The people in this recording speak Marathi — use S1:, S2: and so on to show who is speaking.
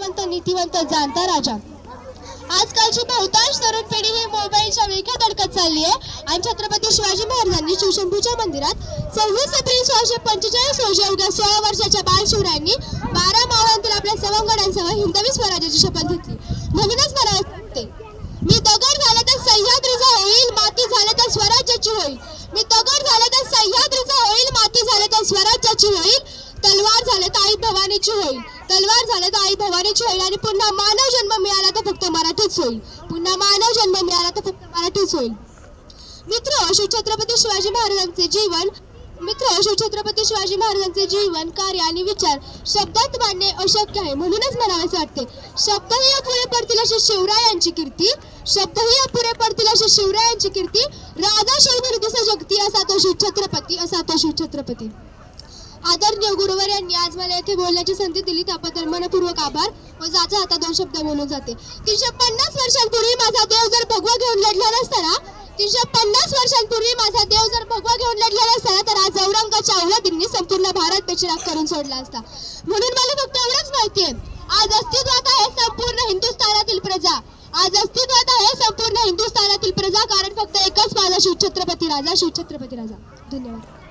S1: पंत नीतिवंत जाणता राजा। आजकालची बहुतांश तरुण पिढी ही मोबाईलच्या वेगात अडकत चालली आहे आणि छत्रपती शिवाजी महाराजांनी शिवशंभूच्या मंदिरात 26 एप्रिल 1645 रोजी अवघ्या 16 वर्षाच्या बालशिवरायांनी 12 मावळांतील आपल्या सवंगड्यांसह हिंदवी स्वराज्याची शपथ घेतली। म्हणूनच मला वाटते, मी दगड झाले तर सह्याद्रीचा होईल, माती झाले तर स्वराज्याची होईल। मी दगड झाले तर सह्याद्रीचा होईल, माती झाले तर स्वराज्याची होईल, तलवार झाले तर आई भवानीची होईल, तलवार झाले तर आई भवानीची होईल आणि पुन्हा मानव जन्म मिळाला तर फक्त मराठीच होईल, पुन्हा मानव जन्म मिळाला तर फक्त मराठीच होईल। शिवछत्रपती शिवाजी जीवन कार्य आणि विचार शब्दात मांडणे अशक्य आहे। म्हणूनच म्हणावेसे वाटते, शब्दही अपुरे पडतील अशी शिवरायांची कीर्ती, शब्दही अपुरे पडतील अशी शिवरायांची कीर्ती, राजा शिवधर दिस जगती असा तो शिवछत्रपती। आदरणीय गुरुवर यांनी आज मला येथे बोलण्याची संधी दिली त्याबद्दल मनपूर्वक आभार व जाता आता 2 शब्द बोलून जाते। 350 वर्षांपूर्वी माझा देव जर भगवा घेऊन लढला नसताना, 350 वर्षांपूर्वी माझा देव जर भगवा घेऊन लढला नसताना तर आज औरंगाच्या औलादींनी संपूर्ण भारत बेचिराख करून सोडला असता। म्हणून मला फक्त एवढंच माहितीये, आज अस्तित्वात आहे संपूर्ण हिंदुस्थानातील प्रजा, आज अस्तित्वात आहे संपूर्ण हिंदुस्थानातील प्रजा, कारण फक्त एकच माझा शिवछत्रपती राजा। धन्यवाद।